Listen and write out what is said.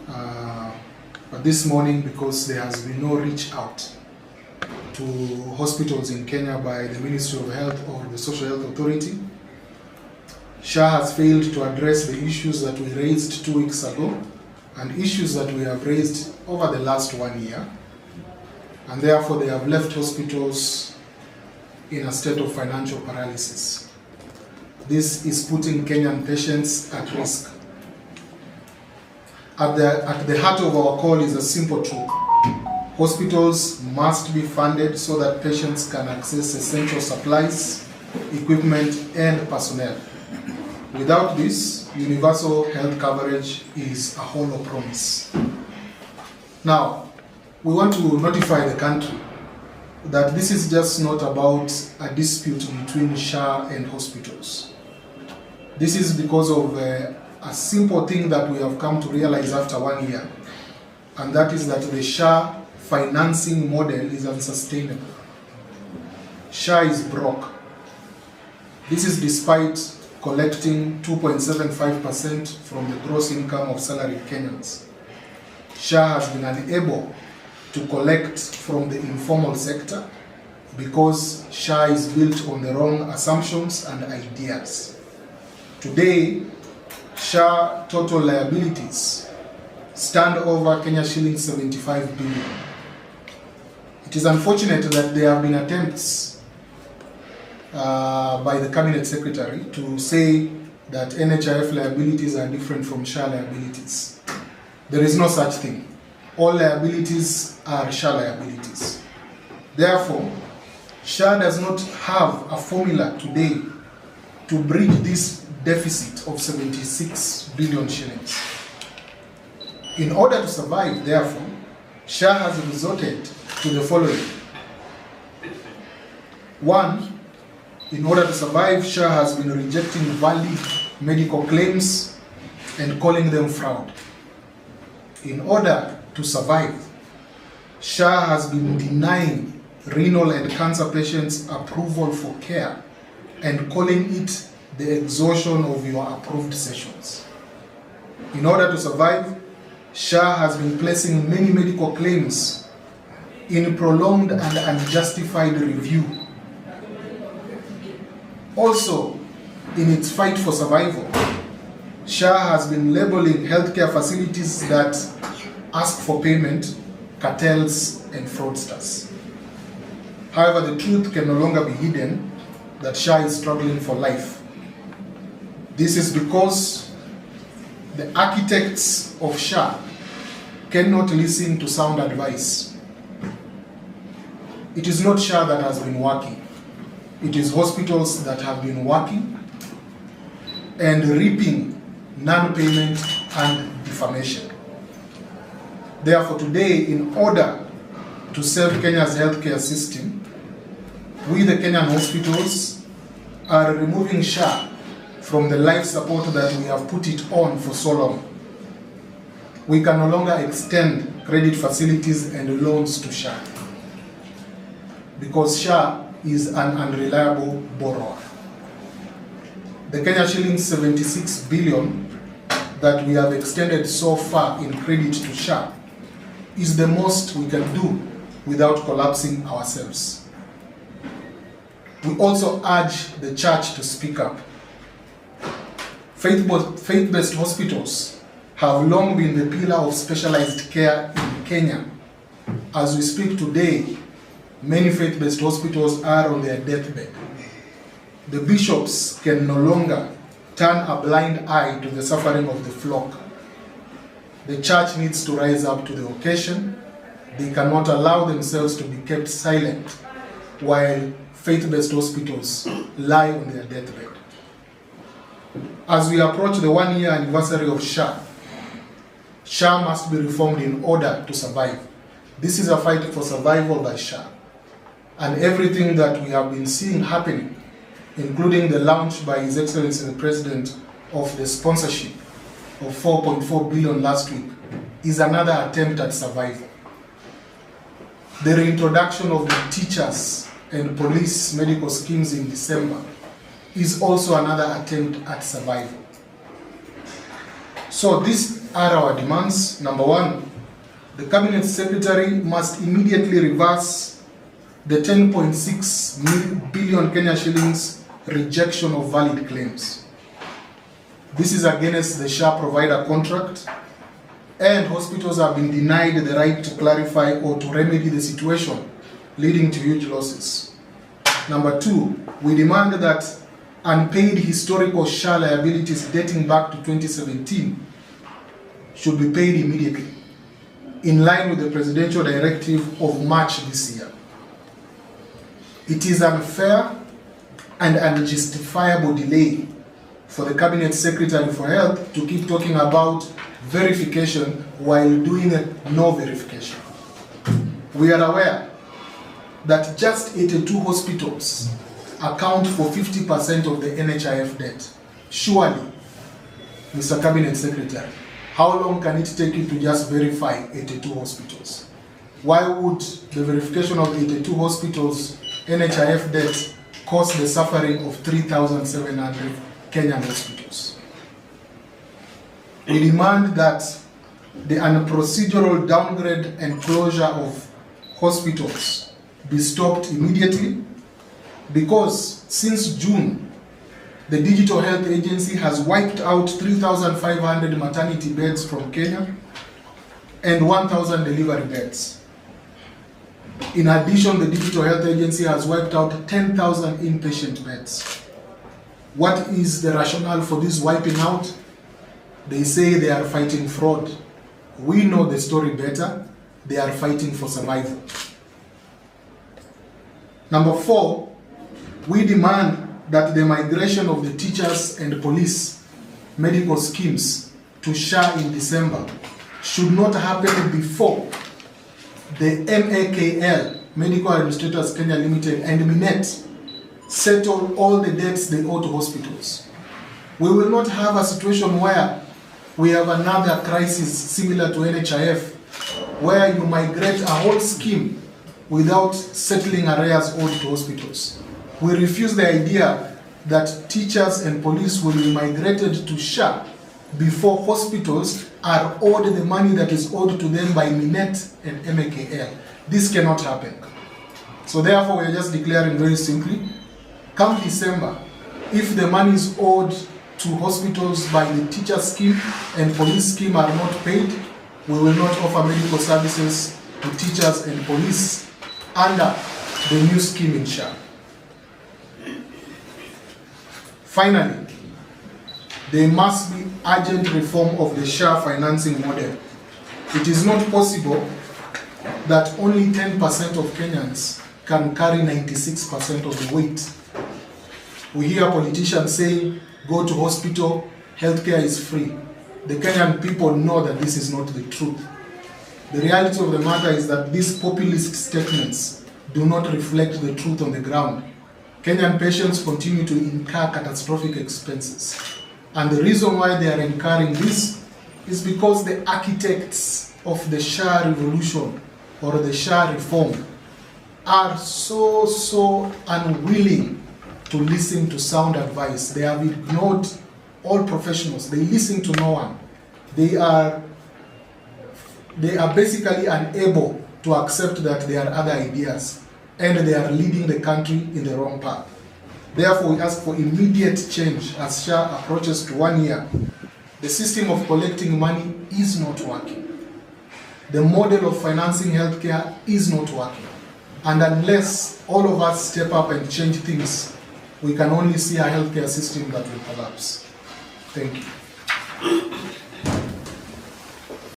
But this morning, because there has been no reach out to hospitals in Kenya by the Ministry of Health or the Social Health Authority, SHA has failed to address the issues that we raised 2 weeks ago and issues that we have raised over the last 1 year. And therefore, they have left hospitals in a state of financial paralysis. This is putting Kenyan patients at risk. At the heart of our call is a simple truth. Hospitals must be funded so that patients can access essential supplies, equipment, and personnel. Without this, universal health coverage is a hollow promise. Now, we want to notify the country that this is just not about a dispute between SHA and hospitals. This is because of a simple thing that we have come to realize after 1 year, and that is that the SHA financing model is unsustainable. SHA is broke. This is despite collecting 2.75% from the gross income of salaried Kenyans. SHA has been unable to collect from the informal sector because SHA is built on the wrong assumptions and ideas. Today, SHA total liabilities stand over Kenya shillings 75 billion. It is unfortunate that there have been attempts by the Cabinet Secretary to say that NHIF liabilities are different from SHA liabilities. There is no such thing. All liabilities are SHA liabilities. Therefore, SHA does not have a formula today to bridge this deficit of 76 billion shillings. In order to survive, therefore, SHA has resorted to the following. One, in order to survive, SHA has been rejecting valid medical claims and calling them fraud. In order to survive, SHA has been denying renal and cancer patients approval for care and calling it the exhaustion of your approved sessions. In order to survive, SHA has been placing many medical claims in prolonged and unjustified review. Also, in its fight for survival, SHA has been labeling healthcare facilities that ask for payment cartels and fraudsters. However, the truth can no longer be hidden that SHA is struggling for life. This is because the architects of SHA cannot listen to sound advice. It is not SHA that has been working. It is hospitals that have been working and reaping non-payment and defamation. Therefore, today, in order to save Kenya's healthcare system, we, the Kenyan hospitals, are removing SHA from the life support that we have put it on for so long. We can no longer extend credit facilities and loans to SHA because SHA is an unreliable borrower. The Kenya shillings 76 billion that we have extended so far in credit to SHA is the most we can do without collapsing ourselves. We also urge the church to speak up. Faith-based hospitals have long been the pillar of specialized care in Kenya. As we speak today, many faith-based hospitals are on their deathbed. The bishops can no longer turn a blind eye to the suffering of the flock. The church needs to rise up to the occasion. They cannot allow themselves to be kept silent while faith-based hospitals lie on their deathbed. As we approach the 1-year anniversary of SHA, SHA must be reformed in order to survive. This is a fight for survival by SHA. And everything that we have been seeing happening, including the launch by His Excellency the President of the sponsorship of 4.4 billion last week, is another attempt at survival. The reintroduction of the teachers and police medical schemes in December is also another attempt at survival. So this are our demands. Number one, the Cabinet Secretary must immediately reverse the 10.6 billion Kenya shillings rejection of valid claims. This is against the SHA provider contract, and hospitals have been denied the right to clarify or to remedy the situation, leading to huge losses. Number two, we demand that unpaid historical SHA liabilities dating back to 2017 should be paid immediately, in line with the presidential directive of March this year. It is unfair and unjustifiable delay for the Cabinet Secretary for Health to keep talking about verification while doing no verification. We are aware that just 82 hospitals account for 50% of the NHIF debt. Surely, Mr. Cabinet Secretary, how long can it take you to just verify 82 hospitals? Why would the verification of 82 hospitals NHIF debt cause the suffering of 3,700 Kenyan hospitals? We demand that the unprocedural downgrade and closure of hospitals be stopped immediately, because since June, the Digital Health Agency has wiped out 3,500 maternity beds from Kenya and 1,000 delivery beds. In addition, the Digital Health Agency has wiped out 10,000 inpatient beds. What is the rationale for this wiping out? They say they are fighting fraud. We know the story better. They are fighting for survival. Number four, we demand that the migration of the teachers and police medical schemes to SHA in December should not happen before the MAKL, Medical Administrators Kenya Limited, and Minet settle all the debts they owe to hospitals. We will not have a situation where we have another crisis similar to NHIF, where you migrate a whole scheme without settling arrears owed to hospitals. We refuse the idea that teachers and police will be migrated to SHA before hospitals are owed the money that is owed to them by Minet and MAKL. This cannot happen. So therefore, we are just declaring very simply, come December, if the money is owed to hospitals by the teacher scheme and police scheme are not paid, we will not offer medical services to teachers and police under the new scheme in SHA. Finally, there must be urgent reform of the SHA financing model. It is not possible that only 10% of Kenyans can carry 96% of the weight. We hear politicians saying, go to hospital, healthcare is free. The Kenyan people know that this is not the truth. The reality of the matter is that these populist statements do not reflect the truth on the ground. Kenyan patients continue to incur catastrophic expenses. And the reason why they are incurring this is because the architects of the SHA revolution or the SHA reform are so unwilling to listen to sound advice. They have ignored all professionals. They listen to no one. They are basically unable to accept that there are other ideas, and they are leading the country in the wrong path. Therefore, we ask for immediate change as SHA approaches to 1 year. The system of collecting money is not working. The model of financing healthcare is not working. And unless all of us step up and change things, we can only see a healthcare system that will collapse. Thank you.